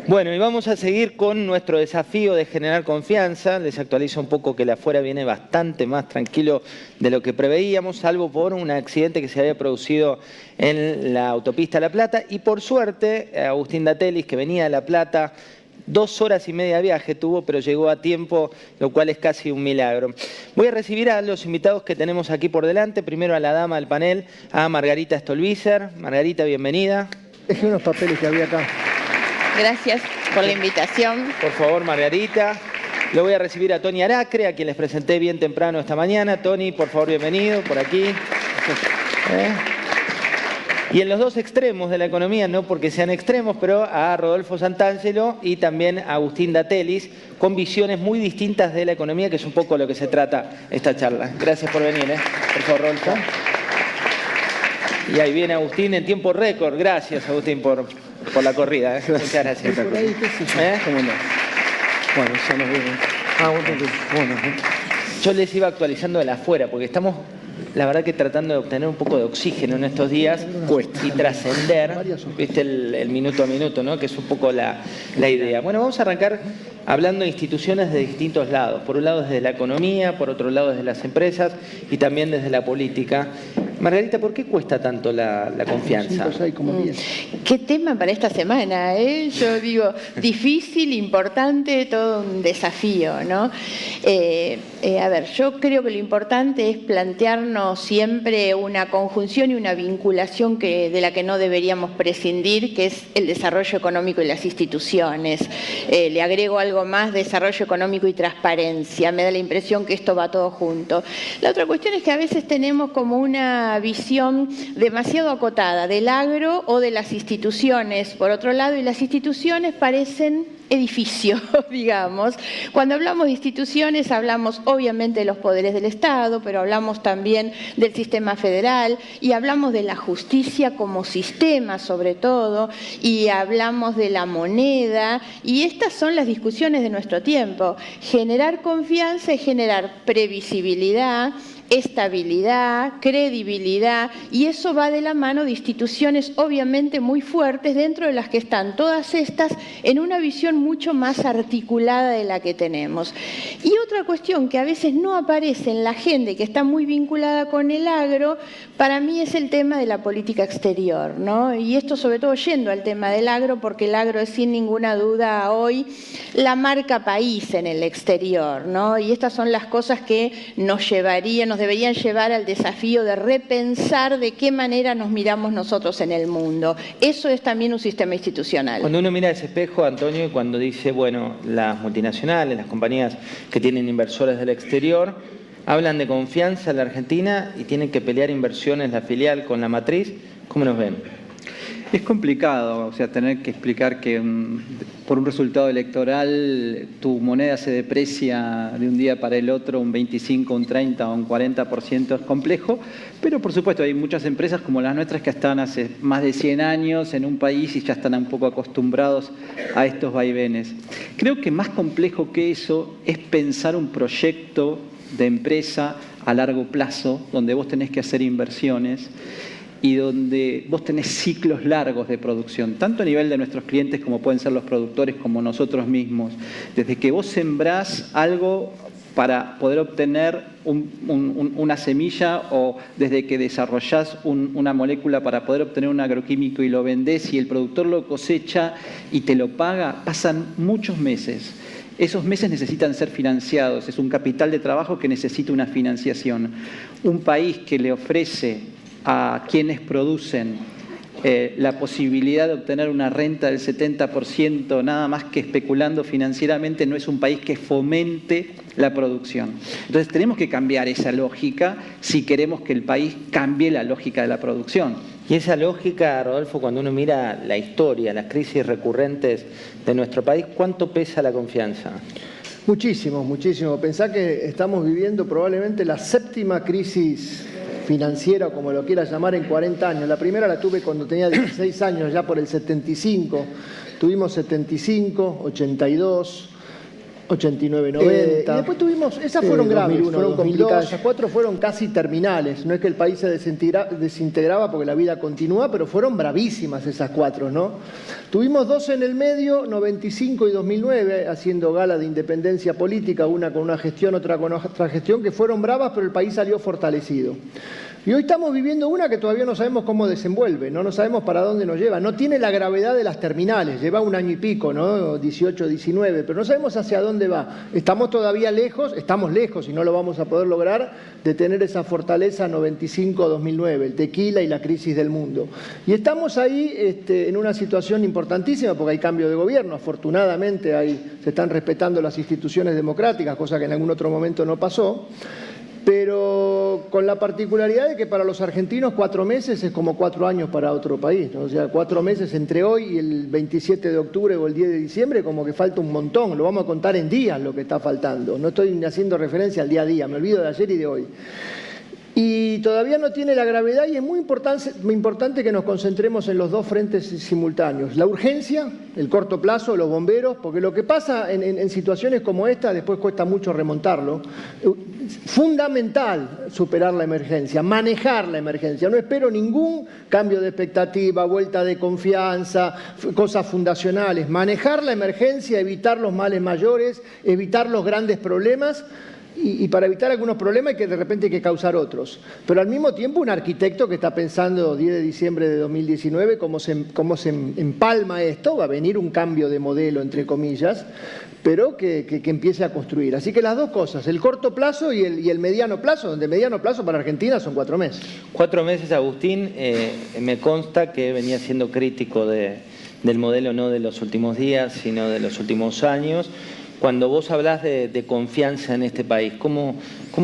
Bueno, y vamos a seguir con nuestro desafío de generar confianza. Les actualizo un poco que el afuera viene bastante más tranquilo de lo que preveíamos, salvo por un accidente que se había producido en la autopista La Plata. Y por suerte, Agustín Datelis, que venía de La Plata, 2 horas y media de viaje tuvo, pero llegó a tiempo, lo cual es casi un milagro. Voy a recibir a los invitados que tenemos aquí por delante. Primero a la dama del panel, a Margarita Stolbizer. Margarita, bienvenida. Dejé unos papeles que había acá. Gracias por la invitación. Por favor, Margarita. Lo voy a recibir a Tony Aracre, a quien les presenté bien temprano esta mañana. Tony, por favor, bienvenido, por aquí. Y en los dos extremos de la economía, no porque sean extremos, pero a Rodolfo Santangelo y también a Agustín Datelis, con visiones muy distintas de la economía, que es un poco lo que se trata esta charla. Gracias por venir, Por favor, Rodolfo. Y ahí viene Agustín en tiempo récord. Gracias, Agustín, por la corrida. Muchas gracias. ¿Por ahí qué sé yo? ¿Cómo no? Bueno, ya nos vemos. Bueno. Yo les iba actualizando de la afuera, porque estamos, la verdad, que tratando de obtener un poco de oxígeno en estos días y trascender, viste, el minuto a minuto, ¿no? Que es un poco la idea. Bueno, vamos a arrancar hablando de instituciones de distintos lados. Por un lado desde la economía, por otro lado desde las empresas y también desde la política. Margarita, ¿por qué cuesta tanto la confianza? ¿Qué tema para esta semana? Yo digo, difícil, importante, todo un desafío, ¿no? A ver, yo creo que lo importante es plantearnos siempre una conjunción y una vinculación de la que no deberíamos prescindir, que es el desarrollo económico y las instituciones. Le agrego algo más, desarrollo económico y transparencia. Me da la impresión que esto va todo junto. La otra cuestión es que a veces tenemos como una visión demasiado acotada del agro o de las instituciones, por otro lado, y las instituciones parecen edificios, digamos. Cuando hablamos de instituciones hablamos obviamente de los poderes del Estado, pero hablamos también del sistema federal y hablamos de la justicia como sistema sobre todo, y hablamos de la moneda, y estas son las discusiones de nuestro tiempo. Generar confianza es generar previsibilidad, estabilidad, credibilidad, y eso va de la mano de instituciones obviamente muy fuertes, dentro de las que están todas estas en una visión mucho más articulada de la que tenemos. Y otra cuestión que a veces no aparece en la agenda y que está muy vinculada con el agro, para mí es el tema de la política exterior, ¿no? Y esto sobre todo yendo al tema del agro, porque el agro es sin ninguna duda hoy la marca país en el exterior, ¿no? Y estas son las cosas que nos deberían llevar al desafío de repensar de qué manera nos miramos nosotros en el mundo. Eso es también un sistema institucional. Cuando uno mira ese espejo, Antonio, y cuando dice, bueno, las multinacionales, las compañías que tienen inversores del exterior, hablan de confianza en la Argentina y tienen que pelear inversiones la filial con la matriz, ¿cómo nos ven? Es complicado, o sea, tener que explicar que por un resultado electoral tu moneda se deprecia de un día para el otro un 25, un 30 o un 40% es complejo, pero por supuesto hay muchas empresas como las nuestras que están hace más de 100 años en un país y ya están un poco acostumbrados a estos vaivenes. Creo que más complejo que eso es pensar un proyecto de empresa a largo plazo, donde vos tenés que hacer inversiones y donde vos tenés ciclos largos de producción, tanto a nivel de nuestros clientes como pueden ser los productores, como nosotros mismos. Desde que vos sembrás algo para poder obtener una semilla, o desde que desarrollás una molécula para poder obtener un agroquímico y lo vendés y el productor lo cosecha y te lo paga, pasan muchos meses. Esos meses necesitan ser financiados, es un capital de trabajo que necesita una financiación. Un país que le ofrece a quienes producen la posibilidad de obtener una renta del 70% nada más que especulando financieramente, no es un país que fomente la producción. Entonces tenemos que cambiar esa lógica si queremos que el país cambie la lógica de la producción. Y esa lógica, Rodolfo, cuando uno mira la historia, las crisis recurrentes de nuestro país, ¿cuánto pesa la confianza? Muchísimo, muchísimo. Pensá que estamos viviendo probablemente la 7ª crisis financiera, o como lo quieras llamar, en 40 años. La primera la tuve cuando tenía 16 años, ya por el 75. Tuvimos 75, 82, 89, 90. Y después tuvimos, esas fueron graves, 2001, fueron complicadas. Esas 4 fueron casi terminales. No es que el país se desintegraba porque la vida continúa, pero fueron bravísimas esas 4, ¿no? Tuvimos 2 en el medio, 95 y 2009, haciendo gala de independencia política, una con una gestión, otra con otra gestión, que fueron bravas, pero el país salió fortalecido. Y hoy estamos viviendo una que todavía no sabemos cómo desenvuelve, no sabemos para dónde nos lleva. No tiene la gravedad de las terminales, lleva 1 año y pico, ¿no? 18, 19, pero no sabemos hacia dónde va. Estamos todavía lejos, estamos lejos y no lo vamos a poder lograr, de tener esa fortaleza 95-2009, el tequila y la crisis del mundo. Y estamos ahí en una situación importantísima porque hay cambio de gobierno. Afortunadamente se están respetando las instituciones democráticas, cosa que en algún otro momento no pasó. Pero con la particularidad de que para los argentinos 4 meses es como 4 años para otro país, ¿no? O sea, 4 meses entre hoy y el 27 de octubre o el 10 de diciembre como que falta un montón, lo vamos a contar en días lo que está faltando. No estoy haciendo referencia al día a día, me olvido de ayer y de hoy. Y todavía no tiene la gravedad y es muy importante que nos concentremos en los 2 frentes simultáneos. La urgencia, el corto plazo, los bomberos, porque lo que pasa en situaciones como esta, después cuesta mucho remontarlo. Fundamental superar la emergencia, manejar la emergencia. No espero ningún cambio de expectativa, vuelta de confianza, cosas fundacionales. Manejar la emergencia, evitar los males mayores, evitar los grandes problemas. Y para evitar algunos problemas de repente hay que causar otros. Pero al mismo tiempo un arquitecto que está pensando 10 de diciembre de 2019 cómo se empalma esto, va a venir un cambio de modelo, entre comillas, pero que empiece a construir. Así que las 2 cosas, el corto plazo y el mediano plazo, donde mediano plazo para Argentina son 4 meses. 4 meses, Agustín, me consta que venía siendo crítico del modelo no de los últimos días, sino de los últimos años. Cuando vos hablás de confianza en este país, ¿cómo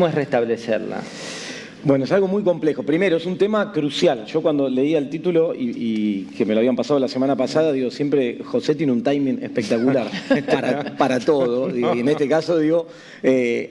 es restablecerla? Bueno, es algo muy complejo. Primero, es un tema crucial. Yo cuando leía el título y que me lo habían pasado la semana pasada, digo, siempre José tiene un timing espectacular para todo. Digo, y en este caso, digo,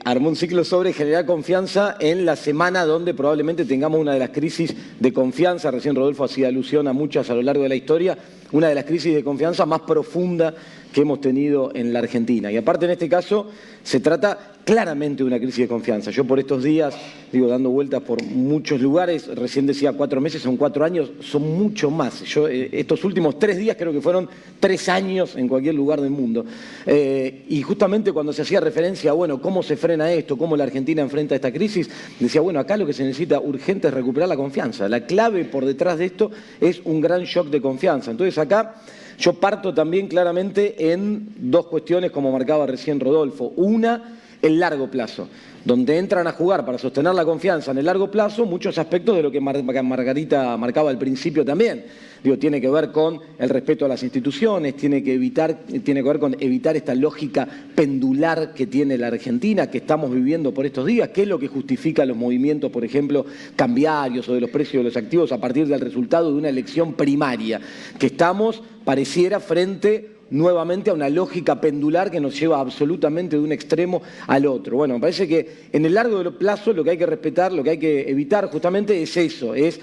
armó un ciclo sobre generar confianza en la semana donde probablemente tengamos una de las crisis de confianza, recién Rodolfo hacía alusión a muchas a lo largo de la historia, una de las crisis de confianza más profunda que hemos tenido en la Argentina. Y aparte en este caso se trata claramente de una crisis de confianza. Yo por estos días, digo, dando vueltas por muchos lugares, recién decía 4 meses, son 4 años, son mucho más. Yo estos últimos 3 días creo que fueron 3 años en cualquier lugar del mundo. Y justamente cuando se hacía referencia a, bueno, cómo se frena esto, cómo la Argentina enfrenta esta crisis, decía, bueno, acá lo que se necesita urgente es recuperar la confianza. La clave por detrás de esto es un gran shock de confianza. Entonces acá yo parto también claramente en 2 cuestiones, como marcaba recién Rodolfo. Una, el largo plazo, donde entran a jugar para sostener la confianza en el largo plazo muchos aspectos de lo que Margarita marcaba al principio también. Digo, tiene que ver con el respeto a las instituciones, tiene que ver con evitar esta lógica pendular que tiene la Argentina, que estamos viviendo por estos días, que es lo que justifica los movimientos, por ejemplo, cambiarios o de los precios de los activos a partir del resultado de una elección primaria, que estamos, pareciera, frente nuevamente a una lógica pendular que nos lleva absolutamente de un extremo al otro. Bueno, me parece que en el largo plazo lo que hay que respetar, lo que hay que evitar justamente es eso, es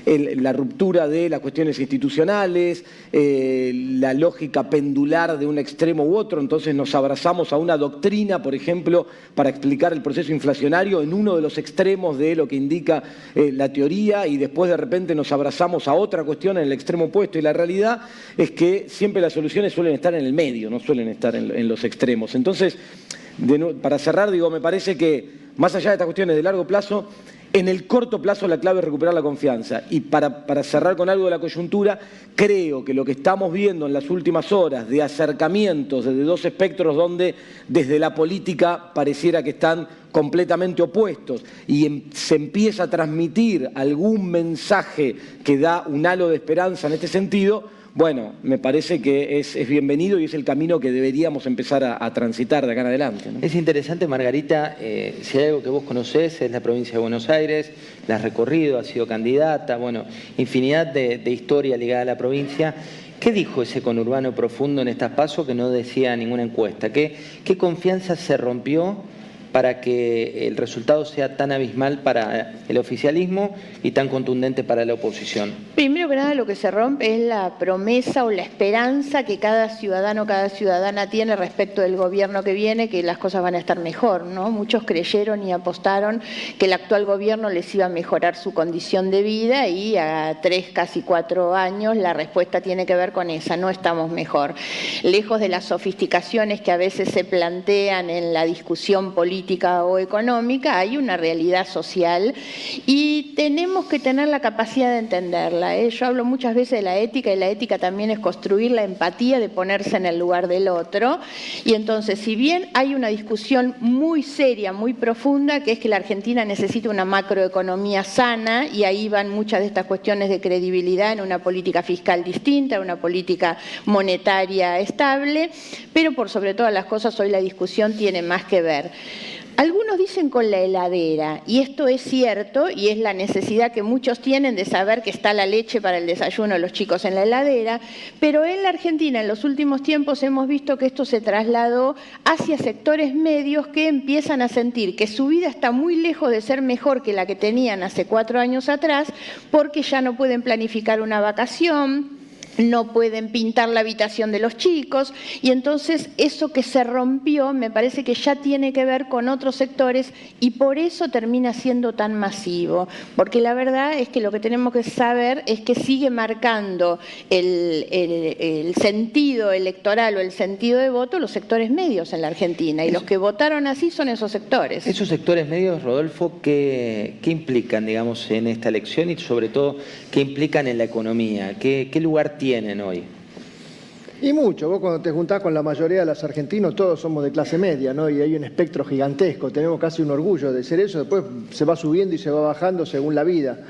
la ruptura de las cuestiones institucionales, la lógica pendular de un extremo u otro. Entonces nos abrazamos a una doctrina, por ejemplo, para explicar el proceso inflacionario en uno de los extremos de lo que indica la teoría, y después de repente nos abrazamos a otra cuestión en el extremo opuesto. Y la realidad es que siempre las soluciones suelen estar en el medio, no suelen estar en los extremos. Entonces, para cerrar, digo, me parece que más allá de estas cuestiones de largo plazo, en el corto plazo la clave es recuperar la confianza. Y para cerrar con algo de la coyuntura, creo que lo que estamos viendo en las últimas horas de acercamientos desde 2 espectros donde desde la política pareciera que están completamente opuestos y se empieza a transmitir algún mensaje que da un halo de esperanza en este sentido, bueno, me parece que es bienvenido y es el camino que deberíamos empezar a transitar de acá en adelante, ¿no? Es interesante, Margarita, si hay algo que vos conocés es la provincia de Buenos Aires, la has recorrido, has sido candidata, bueno, infinidad de historia ligada a la provincia. ¿Qué dijo ese conurbano profundo en estas PASO que no decía ninguna encuesta? ¿Qué confianza se rompió para que el resultado sea tan abismal para el oficialismo y tan contundente para la oposición? Primero que nada, lo que se rompe es la promesa o la esperanza que cada ciudadano, cada ciudadana tiene respecto del gobierno que viene, que las cosas van a estar mejor, ¿no? Muchos creyeron y apostaron que el actual gobierno les iba a mejorar su condición de vida y a 3, casi 4 años la respuesta tiene que ver con esa, no estamos mejor. Lejos de las sofisticaciones que a veces se plantean en la discusión política o económica, hay una realidad social y tenemos que tener la capacidad de entenderla. Yo hablo muchas veces de la ética y la ética también es construir la empatía de ponerse en el lugar del otro. Y entonces, si bien hay una discusión muy seria, muy profunda, que es que la Argentina necesita una macroeconomía sana y ahí van muchas de estas cuestiones de credibilidad en una política fiscal distinta, una política monetaria estable, pero por sobre todas las cosas hoy la discusión tiene más que ver. Algunos dicen con la heladera, y esto es cierto, y es la necesidad que muchos tienen de saber que está la leche para el desayuno de los chicos en la heladera, pero en la Argentina en los últimos tiempos hemos visto que esto se trasladó hacia sectores medios que empiezan a sentir que su vida está muy lejos de ser mejor que la que tenían hace 4 años atrás, porque ya no pueden planificar una vacación, no pueden pintar la habitación de los chicos y entonces eso que se rompió me parece que ya tiene que ver con otros sectores y por eso termina siendo tan masivo, porque la verdad es que lo que tenemos que saber es que sigue marcando el sentido electoral o el sentido de voto los sectores medios en la Argentina y los que votaron así son esos sectores. Esos sectores medios, Rodolfo, ¿qué implican, digamos, en esta elección y sobre todo qué implican en la economía? ¿Qué lugar tienen hoy? Y mucho, vos cuando te juntás con la mayoría de los argentinos, todos somos de clase media, ¿no? Y hay un espectro gigantesco, tenemos casi un orgullo de ser eso, después se va subiendo y se va bajando según la vida.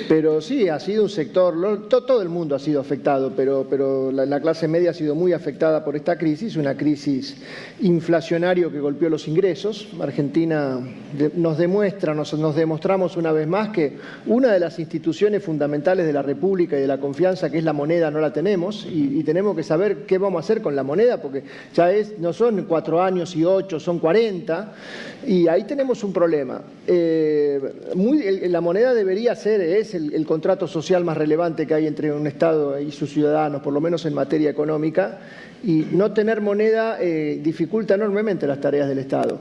Pero sí, ha sido un sector, todo el mundo ha sido afectado, pero la clase media ha sido muy afectada por esta crisis, una crisis inflacionaria que golpeó los ingresos. Argentina nos demostramos una vez más que una de las instituciones fundamentales de la República y de la confianza, que es la moneda, no la tenemos y tenemos que saber qué vamos a hacer con la moneda, porque ya no son 4 años y 8, son 40 y ahí tenemos un problema. La moneda debería ser es el contrato social más relevante que hay entre un Estado y sus ciudadanos, por lo menos en materia económica, y no tener moneda dificulta enormemente las tareas del Estado.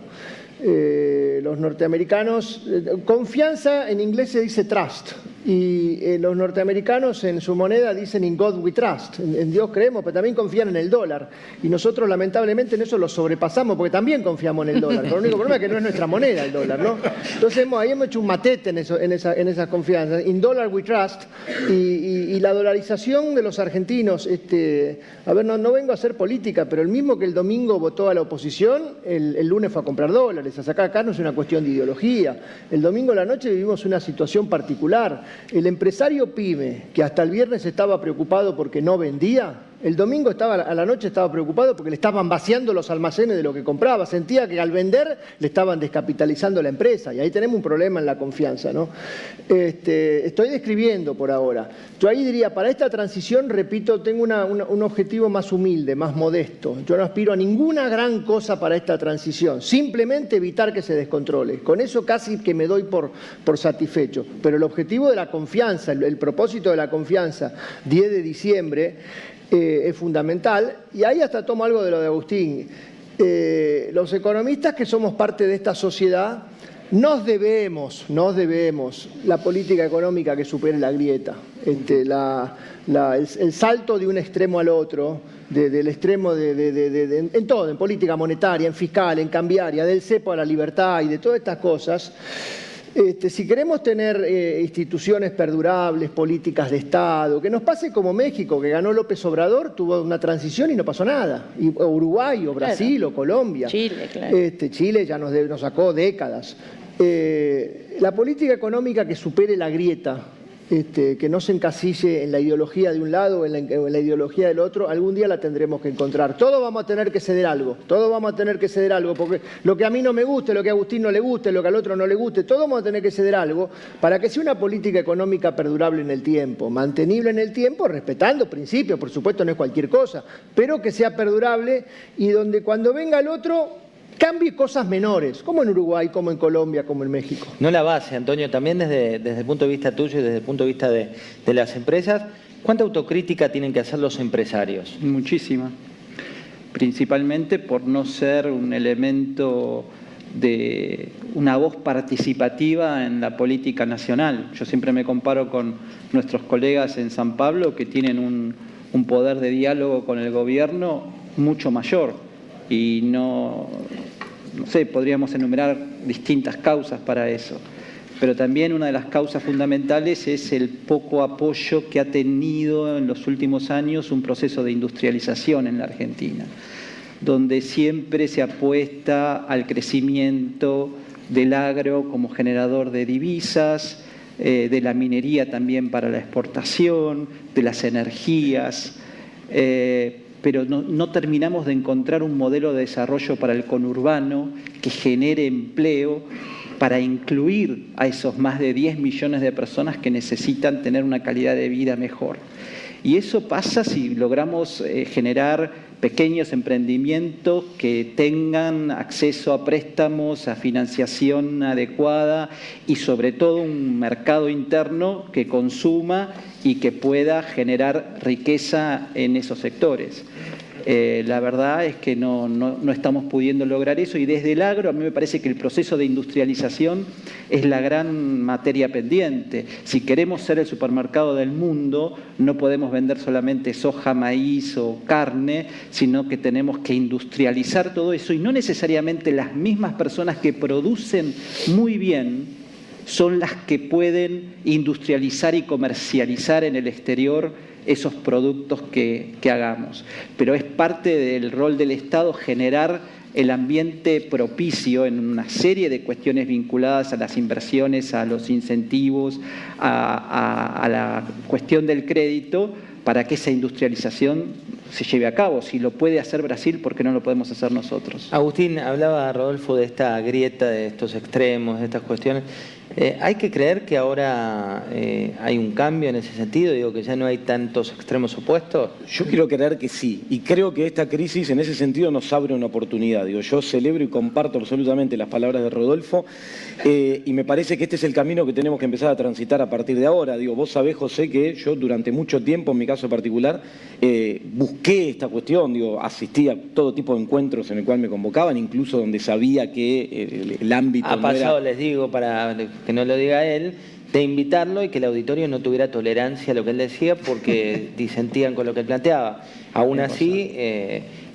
Los norteamericanos, confianza en inglés se dice trust, y los norteamericanos en su moneda dicen in God we trust, en Dios creemos, pero también confían en el dólar, y nosotros lamentablemente en eso lo sobrepasamos porque también confiamos en el dólar, pero el único problema es que no es nuestra moneda el dólar, ¿no? Entonces ahí hemos hecho un matete en esa confianza, in dollar we trust, y la dolarización de los argentinos, a ver, no vengo a hacer política, pero el mismo que el domingo votó a la oposición, el lunes fue a comprar dólares. Acá no es una cuestión de ideología. El domingo a la noche vivimos una situación particular. El empresario pyme, que hasta el viernes estaba preocupado porque no vendía, el domingo a la noche estaba preocupado porque le estaban vaciando los almacenes de lo que compraba. Sentía que al vender le estaban descapitalizando la empresa y ahí tenemos un problema en la confianza, ¿no? Estoy describiendo por ahora. Yo ahí diría, para esta transición, repito, tengo un objetivo más humilde, más modesto. Yo no aspiro a ninguna gran cosa para esta transición, simplemente evitar que se descontrole. Con eso casi que me doy por satisfecho. Pero el objetivo de la confianza, el propósito de la confianza, 10 de diciembre, es fundamental, y ahí hasta tomo algo de lo de Agustín. Los economistas que somos parte de esta sociedad nos debemos la política económica que supere la grieta, el salto de un extremo al otro, del extremo en todo, en política monetaria, en fiscal, en cambiaria, del cepo a la libertad y de todas estas cosas. Si queremos tener instituciones perdurables, políticas de Estado, que nos pase como México, que ganó López Obrador, tuvo una transición y no pasó nada. O Uruguay, o Brasil, claro. O Colombia. Chile, claro. Chile ya nos sacó décadas. La política económica que supere la grieta, que no se encasille en la ideología de un lado o en la ideología del otro, algún día la tendremos que encontrar. Todos vamos a tener que ceder algo, porque lo que a mí no me guste, lo que a Agustín no le guste, lo que al otro no le guste, todos vamos a tener que ceder algo para que sea una política económica perdurable en el tiempo, mantenible en el tiempo, respetando principios, por supuesto no es cualquier cosa, pero que sea perdurable y donde cuando venga el otro cambie cosas menores, como en Uruguay, como en Colombia, como en México. No la base, Antonio, también desde el punto de vista tuyo y desde el punto de vista de las empresas, ¿cuánta autocrítica tienen que hacer los empresarios? Muchísima, principalmente por no ser un elemento de una voz participativa en la política nacional. Yo siempre me comparo con nuestros colegas en San Pablo que tienen un poder de diálogo con el gobierno mucho mayor y no sé, podríamos enumerar distintas causas para eso. Pero también una de las causas fundamentales es el poco apoyo que ha tenido en los últimos años un proceso de industrialización en la Argentina, donde siempre se apuesta al crecimiento del agro como generador de divisas, de la minería también para la exportación, de las energías, pero no terminamos de encontrar un modelo de desarrollo para el conurbano que genere empleo para incluir a esos más de 10 millones de personas que necesitan tener una calidad de vida mejor. Y eso pasa si logramos generar pequeños emprendimientos que tengan acceso a préstamos, a financiación adecuada y sobre todo un mercado interno que consuma y que pueda generar riqueza en esos sectores. La verdad es que no estamos pudiendo lograr eso y desde el agro a mí me parece que el proceso de industrialización es la gran materia pendiente. Si queremos ser el supermercado del mundo, no podemos vender solamente soja, maíz o carne, sino que tenemos que industrializar todo eso y no necesariamente las mismas personas que producen muy bien son las que pueden industrializar y comercializar en el exterior esos productos que hagamos. Pero es parte del rol del Estado generar el ambiente propicio en una serie de cuestiones vinculadas a las inversiones, a los incentivos, a la cuestión del crédito, para que esa industrialización se lleve a cabo. Si lo puede hacer Brasil, ¿por qué no lo podemos hacer nosotros? Agustín, hablaba Rodolfo de esta grieta, de estos extremos, de estas cuestiones. ¿Hay que creer que ahora hay un cambio en ese sentido? Digo, que ya no hay tantos extremos opuestos. Yo quiero creer que sí, y creo que esta crisis en ese sentido nos abre una oportunidad. Digo, yo celebro y comparto absolutamente las palabras de Rodolfo, y me parece que este es el camino que tenemos que empezar a transitar a partir de ahora. Digo, vos sabés, José, que yo durante mucho tiempo, en mi caso particular, busqué esta cuestión, digo, asistí a todo tipo de encuentros en el cual me convocaban, incluso donde sabía que el ámbito ha pasado, no era... les digo, para que no lo diga él, de invitarlo y que el auditorio no tuviera tolerancia a lo que él decía porque disentían con lo que él planteaba. Aún así,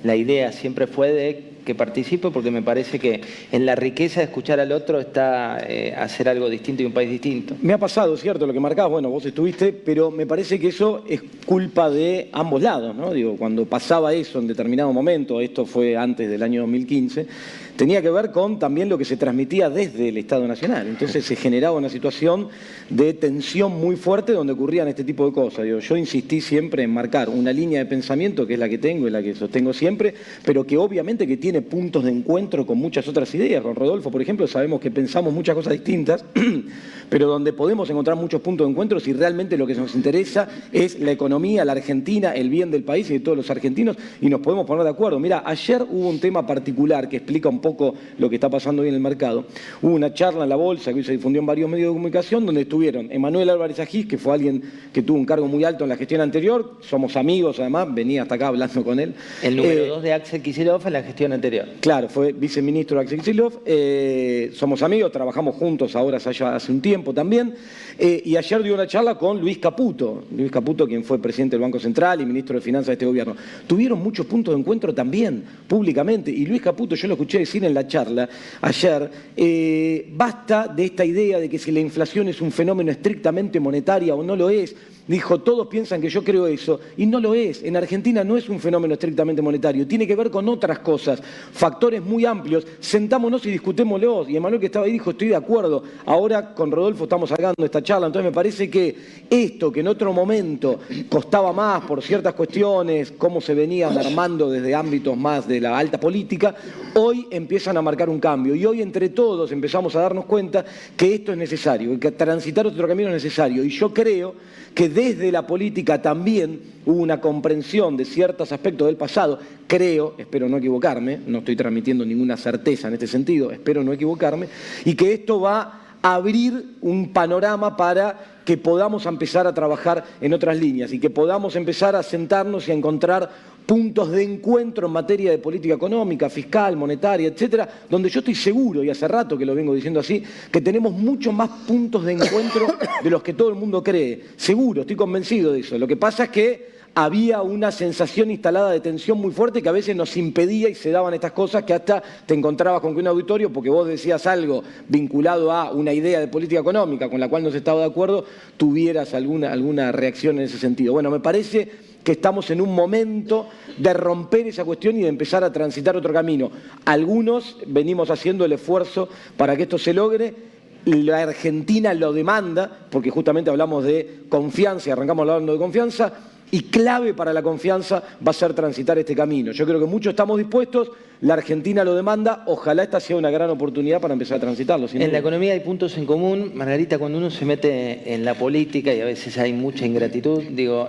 la idea siempre fue de que participe porque me parece que en la riqueza de escuchar al otro está hacer algo distinto y un país distinto. Me ha pasado, cierto, lo que marcabas, bueno, vos estuviste, pero me parece que eso es culpa de ambos lados, ¿no? Digo, cuando pasaba eso en determinado momento, esto fue antes del año 2015, tenía que ver con también lo que se transmitía desde el Estado Nacional. Entonces se generaba una situación de tensión muy fuerte donde ocurrían este tipo de cosas. Digo, yo insistí siempre en marcar una línea de pensamiento que es la que tengo y la que sostengo siempre, pero que obviamente que tiene puntos de encuentro con muchas otras ideas. Con Rodolfo, por ejemplo, sabemos que pensamos muchas cosas distintas, pero donde podemos encontrar muchos puntos de encuentro si realmente lo que nos interesa es la economía, la Argentina, el bien del país y de todos los argentinos, y nos podemos poner de acuerdo. Mira, ayer hubo un tema particular que explica un poco lo que está pasando hoy en el mercado. Hubo una charla en la Bolsa que hoy se difundió en varios medios de comunicación donde estuvieron Emanuel Álvarez Agis, que fue alguien que tuvo un cargo muy alto en la gestión anterior, somos amigos además, venía hasta acá hablando con él. El número 2 de Axel Kicillof en la gestión anterior. Claro, fue viceministro de Axel Kicillof, somos amigos, trabajamos juntos ahora hace un tiempo también, y ayer dio una charla con Luis Caputo, quien fue presidente del Banco Central y ministro de Finanzas de este gobierno. Tuvieron muchos puntos de encuentro también, públicamente, y Luis Caputo, yo lo escuché decir en la charla ayer, basta de esta idea de que si la inflación es un fenómeno estrictamente monetario o no lo es. Dijo, todos piensan que yo creo eso, y no lo es. En Argentina no es un fenómeno estrictamente monetario, tiene que ver con otras cosas, factores muy amplios. Sentámonos y discutémoslos. Y Emanuel, que estaba ahí, dijo, estoy de acuerdo. Ahora con Rodolfo estamos sacando esta charla, entonces me parece que esto que en otro momento costaba más por ciertas cuestiones, cómo se venían armando desde ámbitos más de la alta política, hoy empiezan a marcar un cambio. Y hoy entre todos empezamos a darnos cuenta que esto es necesario, que transitar otro camino es necesario. Y yo creo que desde la política también hubo una comprensión de ciertos aspectos del pasado, creo, espero no equivocarme, no estoy transmitiendo ninguna certeza en este sentido, espero no equivocarme, y que esto va a abrir un panorama para que podamos empezar a trabajar en otras líneas y que podamos empezar a sentarnos y a encontrar puntos de encuentro en materia de política económica, fiscal, monetaria, etcétera, donde yo estoy seguro, y hace rato que lo vengo diciendo así, que tenemos muchos más puntos de encuentro de los que todo el mundo cree. Seguro, estoy convencido de eso. Lo que pasa es que había una sensación instalada de tensión muy fuerte que a veces nos impedía y se daban estas cosas que hasta te encontrabas con que un auditorio, porque vos decías algo vinculado a una idea de política económica con la cual no se estaba de acuerdo, tuvieras alguna reacción en ese sentido. Bueno, me parece que estamos en un momento de romper esa cuestión y de empezar a transitar otro camino. Algunos venimos haciendo el esfuerzo para que esto se logre. La Argentina lo demanda, porque justamente hablamos de confianza y arrancamos hablando de confianza, y clave para la confianza va a ser transitar este camino. Yo creo que muchos estamos dispuestos, la Argentina lo demanda, ojalá esta sea una gran oportunidad para empezar a transitarlo. En la economía hay puntos en común. Margarita, cuando uno se mete en la política, y a veces hay mucha ingratitud, digo,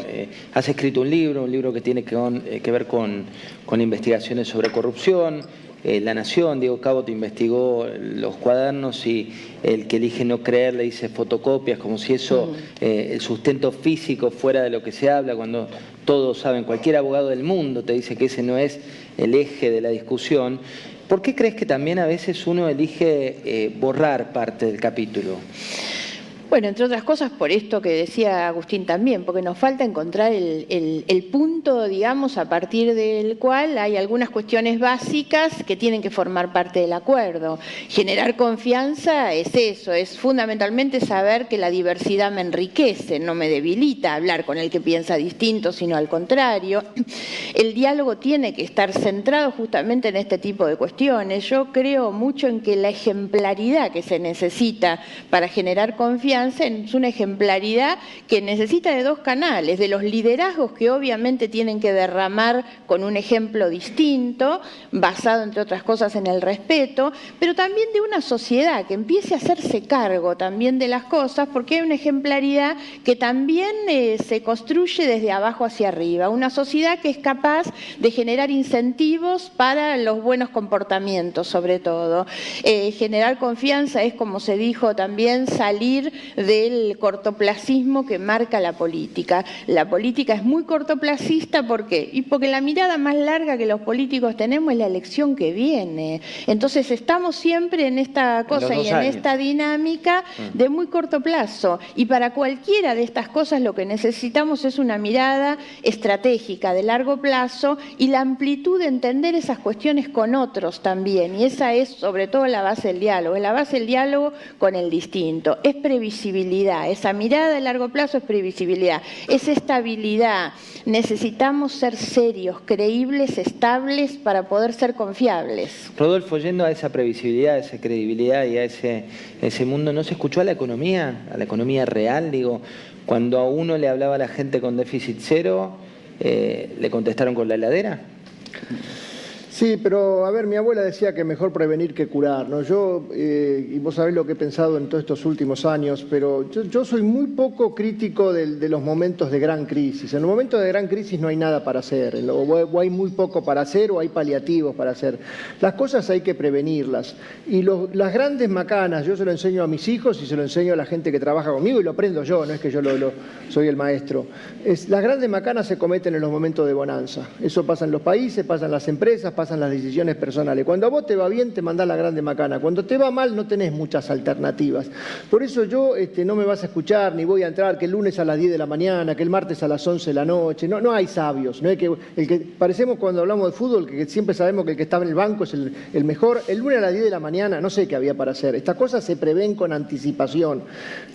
has escrito un libro que tiene que ver con investigaciones sobre corrupción. La Nación, Diego Cabo te investigó los cuadernos y el que elige no creer le dice fotocopias, como si eso, el sustento físico fuera de lo que se habla, cuando todos saben, cualquier abogado del mundo te dice que ese no es el eje de la discusión. ¿Por qué crees que también a veces uno elige borrar parte del capítulo? Bueno, entre otras cosas por esto que decía Agustín también, porque nos falta encontrar el punto, digamos, a partir del cual hay algunas cuestiones básicas que tienen que formar parte del acuerdo. Generar confianza es eso, es fundamentalmente saber que la diversidad me enriquece, no me debilita hablar con el que piensa distinto, sino al contrario. El diálogo tiene que estar centrado justamente en este tipo de cuestiones. Yo creo mucho en que la ejemplaridad que se necesita para generar confianza es una ejemplaridad que necesita de dos canales, de los liderazgos que obviamente tienen que derramar con un ejemplo distinto, basado entre otras cosas en el respeto, pero también de una sociedad que empiece a hacerse cargo también de las cosas, porque hay una ejemplaridad que también se construye desde abajo hacia arriba, una sociedad que es capaz de generar incentivos para los buenos comportamientos sobre todo. Generar confianza es, como se dijo también, salir del cortoplacismo que marca la política. La política es muy cortoplacista, ¿por qué? Y porque la mirada más larga que los políticos tenemos es la elección que viene. Entonces estamos siempre en esta cosa y en esta dinámica de muy corto plazo. Y para cualquiera de estas cosas lo que necesitamos es una mirada estratégica de largo plazo y la amplitud de entender esas cuestiones con otros también. Y esa es sobre todo la base del diálogo. Es la base del diálogo con el distinto. Es previsibilidad. Esa mirada de largo plazo es previsibilidad, es estabilidad. Necesitamos ser serios, creíbles, estables para poder ser confiables. Rodolfo, yendo a esa previsibilidad, a esa credibilidad y a ese mundo, ¿no se escuchó a la economía real? Digo, cuando a uno le hablaba a la gente con déficit cero, ¿le contestaron con la heladera? Sí, pero a ver, mi abuela decía que mejor prevenir que curar, ¿no? Yo, y vos sabés lo que he pensado en todos estos últimos años, pero yo soy muy poco crítico de los momentos de gran crisis. En los momentos de gran crisis no hay nada para hacer, o hay muy poco para hacer, o hay paliativos para hacer. Las cosas hay que prevenirlas. Y las grandes macanas, yo se lo enseño a mis hijos y se lo enseño a la gente que trabaja conmigo y lo aprendo yo, no es que yo soy el maestro. Las grandes macanas se cometen en los momentos de bonanza. Eso pasa en los países, pasa en las empresas, pasa en las decisiones personales. Cuando a vos te va bien, te mandás la grande macana. Cuando te va mal, no tenés muchas alternativas. Por eso yo no me vas a escuchar, ni voy a entrar que el lunes a las 10 de la mañana, que el martes a las 11 de la noche. No hay sabios. No hay que parecemos cuando hablamos de fútbol, que siempre sabemos que el que estaba en el banco es el mejor. El lunes a las 10 de la mañana, no sé qué había para hacer. Estas cosas se prevén con anticipación.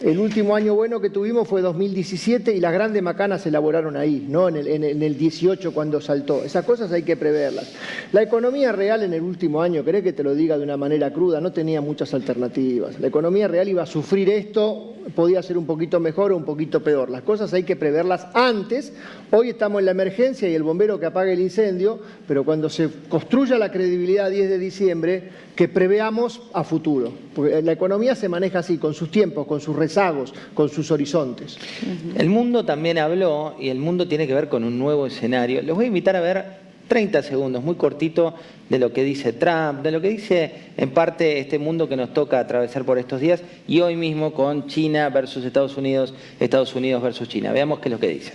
El último año bueno que tuvimos fue 2017 y las grandes macanas se elaboraron ahí, ¿no? En el 18 cuando saltó. Esas cosas hay que preverlas. La economía real en el último año, ¿querés que te lo diga de una manera cruda? No tenía muchas alternativas. La economía real iba a sufrir esto, podía ser un poquito mejor o un poquito peor. Las cosas hay que preverlas antes. Hoy estamos en la emergencia y el bombero que apague el incendio, pero cuando se construya la credibilidad 10 de diciembre, que preveamos a futuro. Porque la economía se maneja así, con sus tiempos, con sus rezagos, con sus horizontes. El mundo también habló, y el mundo tiene que ver con un nuevo escenario. Los voy a invitar a ver 30 segundos, muy cortito, de lo que dice Trump, de lo que dice en parte este mundo que nos toca atravesar por estos días y hoy mismo con China versus Estados Unidos versus China. Veamos qué es lo que dice.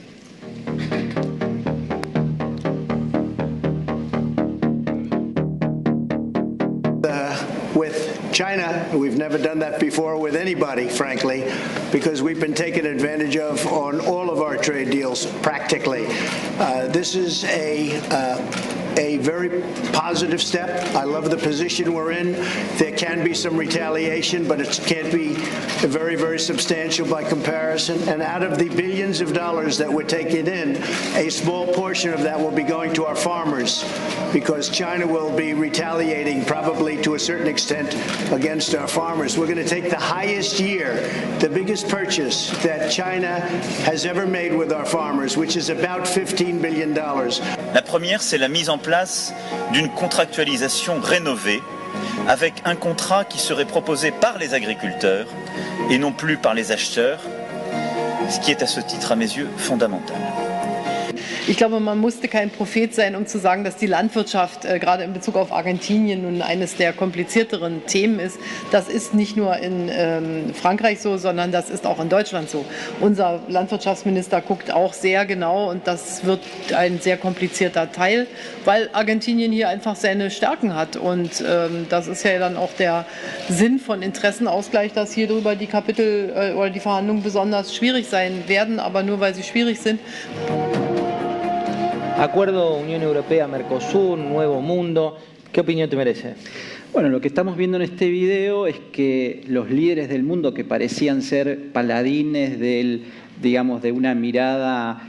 With China, we've never done that before with anybody, frankly, because we've been taken advantage of on all of our trade deals, practically. This is a very positive step. I love the position we're in. There can be some retaliation, but it can't be very, very substantial by comparison. And out of the billions of dollars that we're taking in, a small portion of that will be going to our farmers, because China will be retaliating probably to a certain extent against our farmers. We're going to take the highest year, the biggest purchase that China has ever made with our farmers, which is about $15 billion. La première, c'est la mise en place d'une contractualisation rénovée avec un contrat qui serait proposé par les agriculteurs et non plus par les acheteurs, ce qui est à ce titre, à mes yeux, fondamental. Ich glaube, man musste kein Prophet sein, um zu sagen, dass die Landwirtschaft gerade in Bezug auf Argentinien nun eines der komplizierteren Themen ist. Das ist nicht nur in Frankreich so, sondern das ist auch in Deutschland so. Unser Landwirtschaftsminister guckt auch sehr genau und das wird ein sehr komplizierter Teil, weil Argentinien hier einfach seine Stärken hat. Und das ist ja dann auch der Sinn von Interessenausgleich, dass hier drüber die Kapitel oder die Verhandlungen besonders schwierig sein werden, aber nur weil sie schwierig sind. Acuerdo Unión Europea-Mercosur, Nuevo Mundo, ¿qué opinión te merece? Bueno, lo que estamos viendo en este video es que los líderes del mundo que parecían ser paladines digamos, de una mirada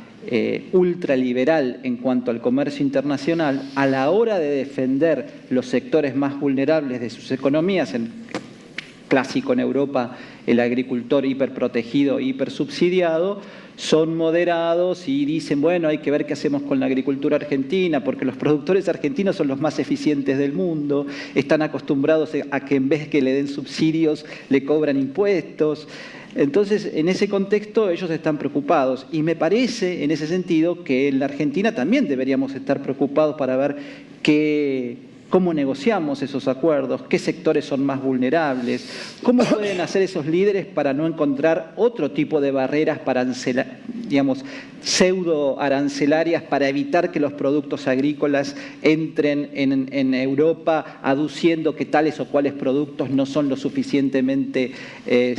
ultraliberal en cuanto al comercio internacional, a la hora de defender los sectores más vulnerables de sus economías, clásico en Europa, el agricultor hiperprotegido, hipersubsidiado, son moderados y dicen, bueno, hay que ver qué hacemos con la agricultura argentina, porque los productores argentinos son los más eficientes del mundo, están acostumbrados a que en vez que le den subsidios, le cobran impuestos. Entonces, en ese contexto, ellos están preocupados. Y me parece, en ese sentido, que en la Argentina también deberíamos estar preocupados para ver cómo negociamos esos acuerdos, qué sectores son más vulnerables, cómo pueden hacer esos líderes para no encontrar otro tipo de barreras para digamos, pseudo arancelarias para evitar que los productos agrícolas entren en Europa aduciendo que tales o cuales productos no son lo suficientemente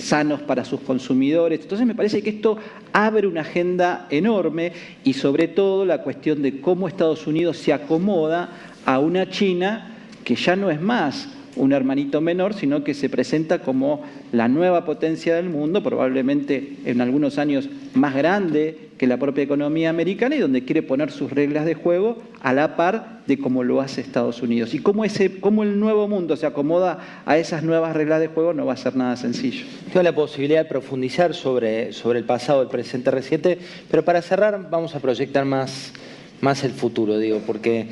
sanos para sus consumidores. Entonces me parece que esto abre una agenda enorme y sobre todo la cuestión de cómo Estados Unidos se acomoda a una China que ya no es más un hermanito menor, sino que se presenta como la nueva potencia del mundo, probablemente en algunos años más grande que la propia economía americana y donde quiere poner sus reglas de juego a la par de cómo lo hace Estados Unidos. Y cómo el nuevo mundo se acomoda a esas nuevas reglas de juego no va a ser nada sencillo. Tengo la posibilidad de profundizar sobre el pasado, el presente reciente, pero para cerrar vamos a proyectar más el futuro, digo, porque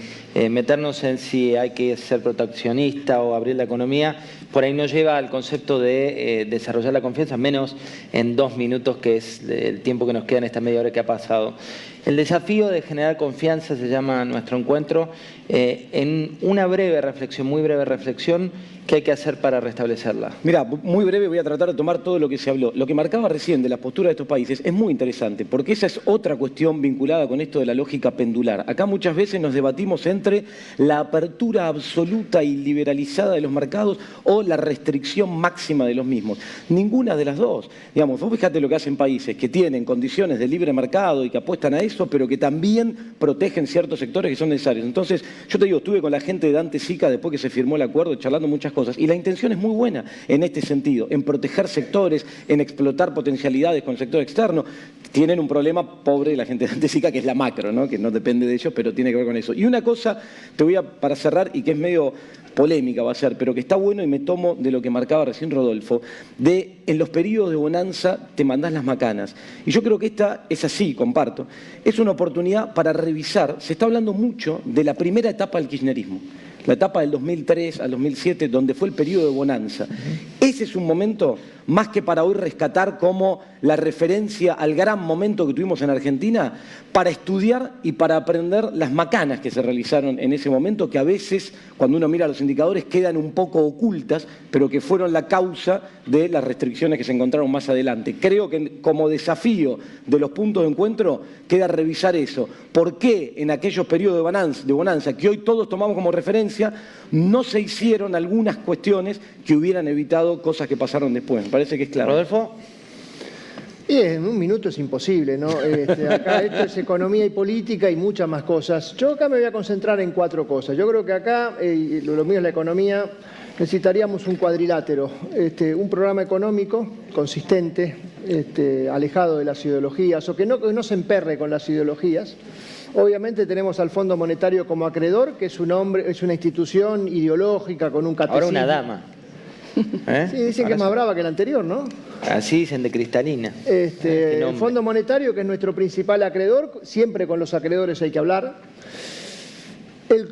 meternos en si hay que ser proteccionista o abrir la economía, por ahí nos lleva al concepto de desarrollar la confianza, menos en 2 minutos, que es el tiempo que nos queda en esta media hora que ha pasado. El desafío de generar confianza se llama nuestro encuentro. En una breve reflexión, muy breve reflexión, ¿qué hay que hacer para restablecerla? Mira, muy breve voy a tratar de tomar todo lo que se habló. Lo que marcaba recién de la postura de estos países es muy interesante, porque esa es otra cuestión vinculada con esto de la lógica pendular. Acá muchas veces nos debatimos entre la apertura absoluta y liberalizada de los mercados o la restricción máxima de los mismos. Ninguna de las dos. Digamos, vos fíjate lo que hacen países que tienen condiciones de libre mercado y que apuestan a eso, pero que también protegen ciertos sectores que son necesarios. Entonces, yo te digo, estuve con la gente de Dante Sica después que se firmó el acuerdo, charlando muchas cosas, y la intención es muy buena en este sentido, en proteger sectores, en explotar potencialidades con el sector externo. tienen un problema pobre la gente de Antesica, que es la macro, ¿no? Que no depende de ellos, pero tiene que ver con eso. Y una cosa, para cerrar, y que es medio polémica va a ser, pero que está bueno y me tomo de lo que marcaba recién Rodolfo, en los periodos de bonanza te mandás las macanas. Y yo creo que esta es así, comparto. Es una oportunidad para revisar, se está hablando mucho de la primera etapa del kirchnerismo, la etapa del 2003 al 2007, donde fue el periodo de bonanza. Ese es un momento, más que para hoy rescatar como la referencia al gran momento que tuvimos en Argentina, para estudiar y para aprender las macanas que se realizaron en ese momento, que a veces, cuando uno mira los indicadores, quedan un poco ocultas, pero que fueron la causa de las restricciones que se encontraron más adelante. Creo que como desafío de los puntos de encuentro queda revisar eso. ¿Por qué en aquellos periodos de bonanza que hoy todos tomamos como referencia, no se hicieron algunas cuestiones que hubieran evitado cosas que pasaron después? Me parece que es claro. Rodolfo. Y en un minuto es imposible, ¿no? Acá esto es economía y política y muchas más cosas. Yo acá me voy a concentrar en 4 cosas. Yo creo que acá, lo mío es la economía, necesitaríamos un cuadrilátero, un programa económico consistente, alejado de las ideologías, o que no se emperre con las ideologías. Obviamente tenemos al Fondo Monetario como acreedor, que es una institución ideológica con un catecismo. Ahora una dama. Sí, dicen que es más brava que la anterior, ¿no? Así dicen de Cristalina. El Fondo Monetario, que es nuestro principal acreedor, siempre con los acreedores hay que hablar.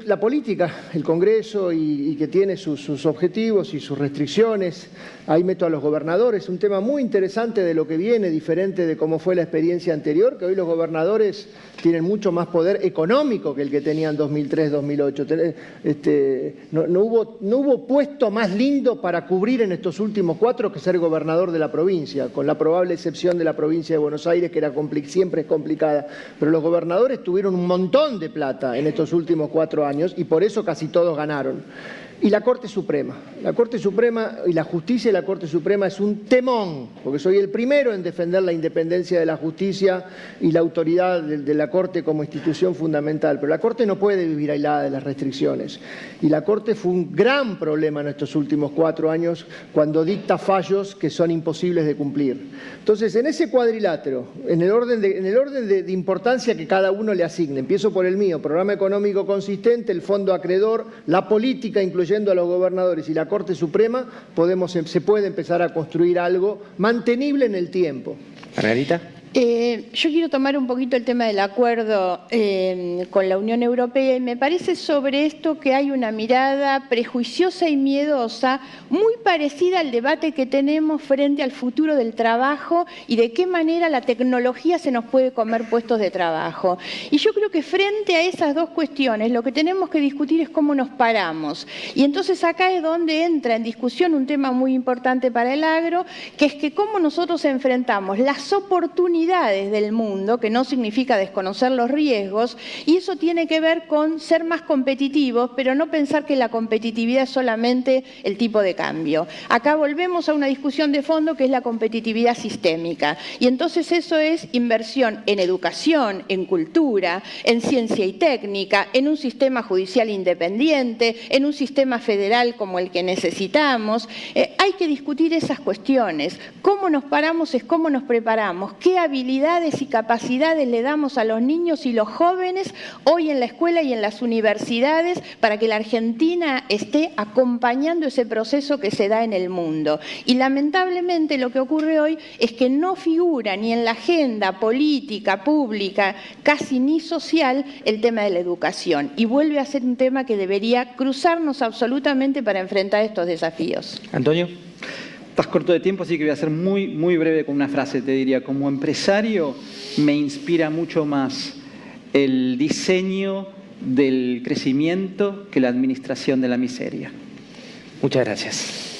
La política, el Congreso, y que tiene sus objetivos y sus restricciones, ahí meto a los gobernadores, un tema muy interesante de lo que viene, diferente de cómo fue la experiencia anterior, que hoy los gobernadores tienen mucho más poder económico que el que tenían 2003-2008. No hubo puesto más lindo para cubrir en estos últimos 4 que ser gobernador de la provincia, con la probable excepción de la provincia de Buenos Aires, que siempre es complicada. Pero los gobernadores tuvieron un montón de plata en estos últimos 4 años y por eso casi todos ganaron. Y la Corte Suprema. La Corte Suprema y la justicia de la Corte Suprema es un temón, porque soy el primero en defender la independencia de la justicia y la autoridad de la Corte como institución fundamental, pero la Corte no puede vivir aislada de las restricciones. Y la Corte fue un gran problema en estos últimos 4 años cuando dicta fallos que son imposibles de cumplir. Entonces, en ese cuadrilátero, en el orden de importancia que cada uno le asigne, empiezo por el mío, programa económico consistente, el fondo acreedor, la política incluyendo a los gobernadores y la Corte Suprema, se puede empezar a construir algo mantenible en el tiempo. Margarita. Yo quiero tomar un poquito el tema del acuerdo con la Unión Europea y me parece sobre esto que hay una mirada prejuiciosa y miedosa muy parecida al debate que tenemos frente al futuro del trabajo y de qué manera la tecnología se nos puede comer puestos de trabajo. Y yo creo que frente a esas 2 cuestiones lo que tenemos que discutir es cómo nos paramos. Y entonces acá es donde entra en discusión un tema muy importante para el agro, que es que cómo nosotros enfrentamos las oportunidades del mundo, que no significa desconocer los riesgos, y eso tiene que ver con ser más competitivos, pero no pensar que la competitividad es solamente el tipo de cambio. Acá volvemos a una discusión de fondo que es la competitividad sistémica, y entonces eso es inversión en educación, en cultura, en ciencia y técnica, en un sistema judicial independiente, en un sistema federal como el que necesitamos. Hay que discutir esas cuestiones. Cómo nos paramos es cómo nos preparamos, qué habilidades y capacidades le damos a los niños y los jóvenes hoy en la escuela y en las universidades para que la Argentina esté acompañando ese proceso que se da en el mundo. Y lamentablemente lo que ocurre hoy es que no figura ni en la agenda política, pública, casi ni social, el tema de la educación. Y vuelve a ser un tema que debería cruzarnos absolutamente para enfrentar estos desafíos. Antonio. Estás corto de tiempo, así que voy a ser muy, muy breve con una frase. Te diría, como empresario me inspira mucho más el diseño del crecimiento que la administración de la miseria. Muchas gracias.